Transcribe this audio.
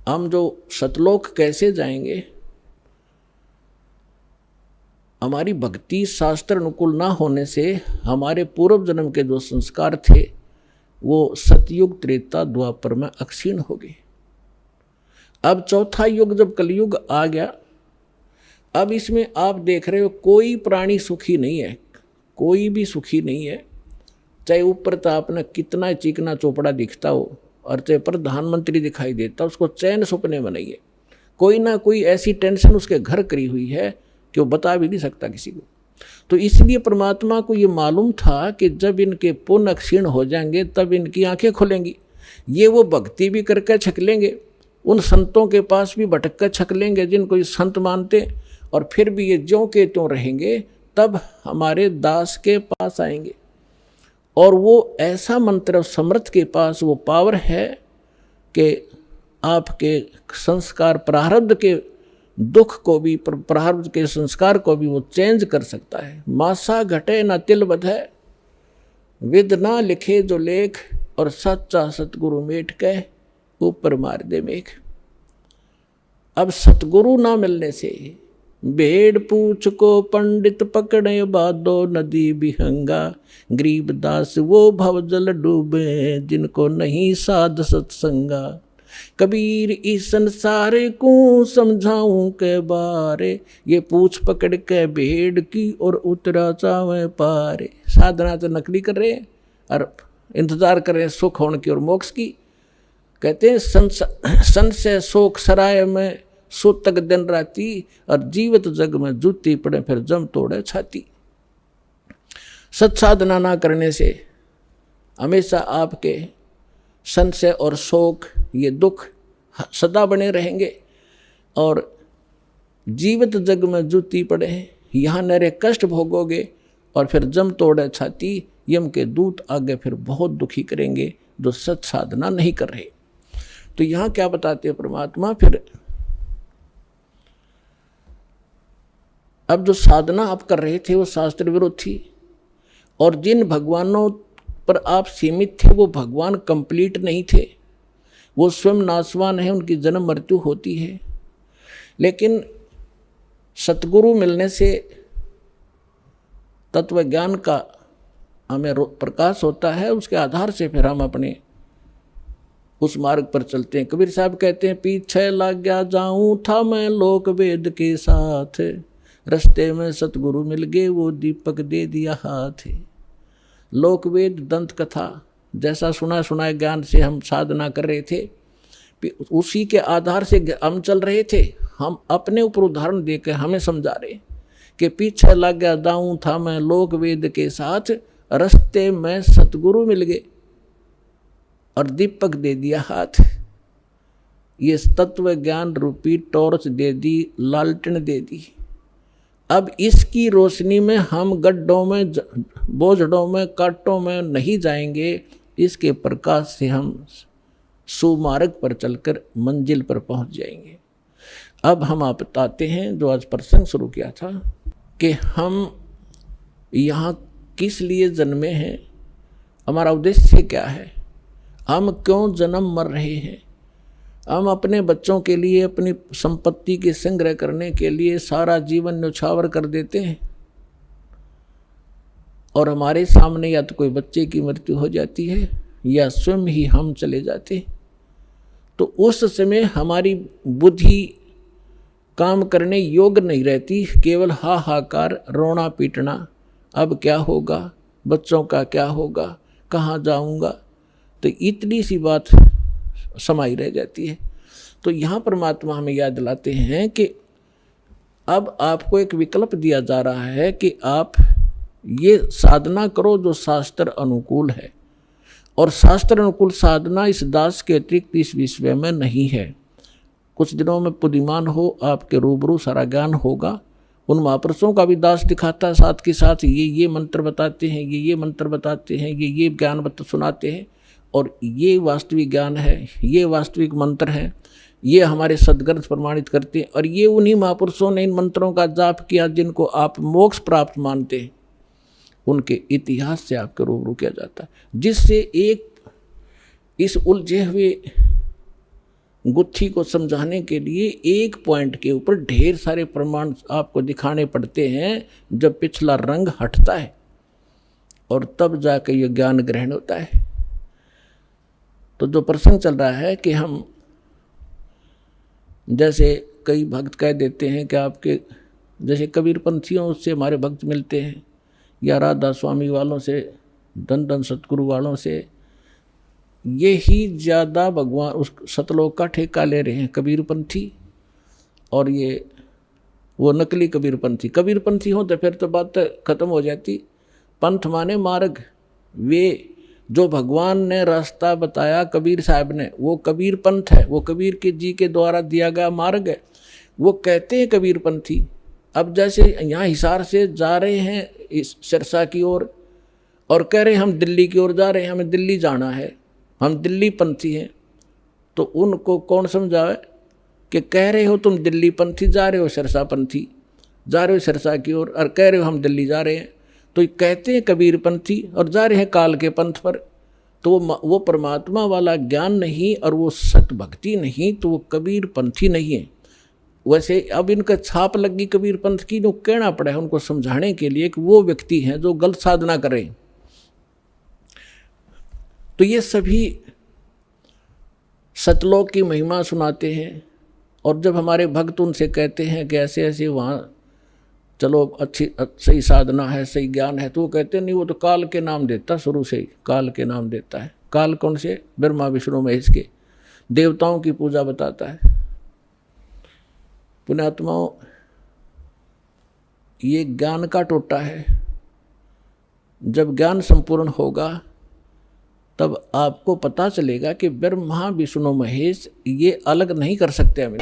हम जो सतलोक कैसे जाएंगे, हमारी भक्ति शास्त्र अनुकूल ना होने से हमारे पूर्व जन्म के जो संस्कार थे वो सतयुग त्रेता द्वापर में अक्षीण हो गए। अब चौथा युग जब कलयुग आ गया, अब इसमें आप देख रहे हो कोई प्राणी सुखी नहीं है, कोई भी सुखी नहीं है। चाहे ऊपर तो आपने कितना चिकना चोपड़ा दिखता हो और चाहे प्रधानमंत्री दिखाई देता, उसको चैन सपने में नहीं है। कोई ना कोई ऐसी टेंशन उसके घर करी हुई है कि वो बता भी नहीं सकता किसी को। तो इसलिए परमात्मा को ये मालूम था कि जब इनके पुण्य क्षीण हो जाएंगे तब इनकी आंखें खुलेंगी। ये वो भक्ति भी करके छक लेंगे, उन संतों के पास भी भटक कर छक लेंगे जिनको ये संत मानते, और फिर भी ये ज्यों के त्यों रहेंगे, तब हमारे दास के पास आएंगे। और वो ऐसा मंत्र समर्थ के पास वो पावर है कि आपके संस्कार प्रारब्ध के दुख को भी, प्रारब्ध के संस्कार को भी वो चेंज कर सकता है। मासा घटे न तिल बधे, विद ना लिखे जो लेख, और सच्चा सतगुरु मेट के ऊपर मार दे मेघ। अब सतगुरु ना मिलने से भेड़ पूछ को पंडित पकड़े बादो नदी बिहंगा, गरीब दास वो भवजल डूबे जिनको नहीं साध सत्संगा। कबीर इस संसारे को समझाऊं के बारे, ये पूछ पकड़ के भेड़ की और उतरा चावे पारे। साधना तो नकली कर रहे हैं और इंतजार कर रहे हैं सुख होने की और मोक्ष की। कहते हैं सन से शोक सराय में सुतक दिन राती, और जीवित जग में जूती पड़े फिर जम तोड़े छाती। सत्साधना ना करने से हमेशा आपके संशय और शोक, ये दुख सदा बने रहेंगे, और जीवित जग में जूती पड़े यहाँ नरे कष्ट भोगोगे, और फिर जम तोड़े छाती। यम के दूत आगे फिर बहुत दुखी करेंगे जो सत साधना नहीं कर रहे। तो यहाँ क्या बताते हैं परमात्मा, फिर अब जो साधना आप कर रहे थे वो शास्त्र विरुद्ध थी, और जिन भगवानों पर आप सीमित थे वो भगवान कंप्लीट नहीं थे, वो स्वयं नाशवान है, उनकी जन्म मृत्यु होती है। लेकिन सतगुरु मिलने से तत्व ज्ञान का हमें प्रकाश होता है, उसके आधार से फिर हम अपने उस मार्ग पर चलते हैं। कबीर साहब कहते हैं, पीछे लग गया जाऊं था मैं लोक वेद के साथ, रास्ते में सतगुरु मिल गए वो दीपक दे दिया हाथ। लोक वेद दंत कथा जैसा सुना सुनाए ज्ञान से हम साधना कर रहे थे, उसी के आधार से हम चल रहे थे। हम अपने ऊपर उदाहरण देकर हमें समझा रहे कि पीछे लग गया दाऊं था मैं लोक वेद के साथ, रास्ते में सतगुरु मिल गए और दीपक दे दिया हाथ। ये तत्व ज्ञान रूपी टॉर्च दे दी, लालटेन दे दी। अब इसकी रोशनी में हम गड्ढों में, बोझड़ों में, कांटों में नहीं जाएंगे, इसके प्रकाश से हम सुमार्ग पर चलकर मंजिल पर पहुंच जाएंगे। अब हम आप बताते हैं जो आज प्रसंग शुरू किया था कि हम यहाँ किस लिए जन्मे हैं, हमारा उद्देश्य क्या है, हम क्यों जन्म मर रहे हैं। हम अपने बच्चों के लिए, अपनी संपत्ति के संग्रह करने के लिए सारा जीवन न्यौछावर कर देते हैं, और हमारे सामने या तो कोई बच्चे की मृत्यु हो जाती है या स्वयं ही हम चले जाते हैं। तो उस समय हमारी बुद्धि काम करने योग्य नहीं रहती, केवल हाहाकार, रोना पीटना, अब क्या होगा, बच्चों का क्या होगा, कहाँ जाऊँगा, तो इतनी सी बात समाई रह जाती है। तो यहाँ परमात्मा हमें याद दिलाते हैं कि अब आपको एक विकल्प दिया जा रहा है कि आप ये साधना करो जो शास्त्र अनुकूल है, और शास्त्र अनुकूल साधना इस दास के अतिरिक्त इस विश्व में नहीं है। कुछ दिनों में बुद्धिमान हो, आपके रूबरू सारा ज्ञान होगा। उन महापुरुषों का भी दास दिखाता है, साथ के साथ ये मंत्र बताते हैं, ये मंत्र बताते हैं, ये ज्ञान सुनाते हैं, और ये वास्तविक ज्ञान है, ये वास्तविक मंत्र है, ये हमारे सदग्रंथ प्रमाणित करते हैं। और ये उन्हीं महापुरुषों ने इन मंत्रों का जाप किया जिनको आप मोक्ष प्राप्त मानते हैं, उनके इतिहास से आपके रूबरू किया जाता है, जिससे एक इस उलझे हुए गुत्थी को समझाने के लिए एक पॉइंट के ऊपर ढेर सारे प्रमाण आपको दिखाने पड़ते हैं, जब पिछला रंग हटता है और तब जाके ये ज्ञान ग्रहण होता है। तो जो प्रसंग चल रहा है कि हम जैसे कई भक्त कह देते हैं कि आपके जैसे कबीरपंथियों से हमारे भक्त मिलते हैं, या राधा स्वामी वालों से, धन धन सतगुरु वालों से, ये ही ज़्यादा भगवान उस सतलोक का ठेका ले रहे हैं कबीरपंथी। और ये वो नकली कबीरपंथी, कबीरपंथी हो तो फिर तो बात खत्म हो जाती। पंथ माने मार्ग, वे जो भगवान ने रास्ता बताया कबीर साहब ने, वो कबीर पंथ है, वो कबीर के जी के द्वारा दिया गया मार्ग है, वो कहते हैं कबीरपंथी। अब जैसे यहाँ हिसार से जा रहे हैं इस सिरसा की ओर और कह रहे हैं हम दिल्ली की ओर जा रहे हैं, हमें दिल्ली जाना है, हम दिल्ली पंथी हैं, तो उनको कौन समझावे कि कह रहे हो तुम दिल्ली पंथी, जा रहे हो सिरसा पंथी, जा रहे हो सिरसा की ओर और कह रहे हो हम दिल्ली जा रहे हैं। तो ये कहते हैं कबीर पंथी और जा रहे हैं काल के पंथ पर। तो वो परमात्मा वाला ज्ञान नहीं और वो सत भक्ति नहीं, तो वो कबीर पंथी नहीं है। वैसे अब इनका छाप लगी कबीर पंथ की, जो कहना पड़ा है उनको समझाने के लिए कि वो व्यक्ति हैं जो गलत साधना करें। तो ये सभी सतलोक की महिमा सुनाते हैं, और जब हमारे भक्त उनसे कहते हैं कि ऐसे ऐसे वहाँ चलो अच्छी सही साधना है, सही ज्ञान है, तो वो कहते नहीं, वो तो काल के नाम देता, शुरू से ही काल के नाम देता है। काल कौन से? ब्रह्मा विष्णु महेश के, देवताओं की पूजा बताता है। पुण्यात्माओं, ये ज्ञान का टोटा है। जब ज्ञान संपूर्ण होगा तब आपको पता चलेगा कि ब्रह्मा विष्णु महेश ये अलग नहीं कर सकते हमें।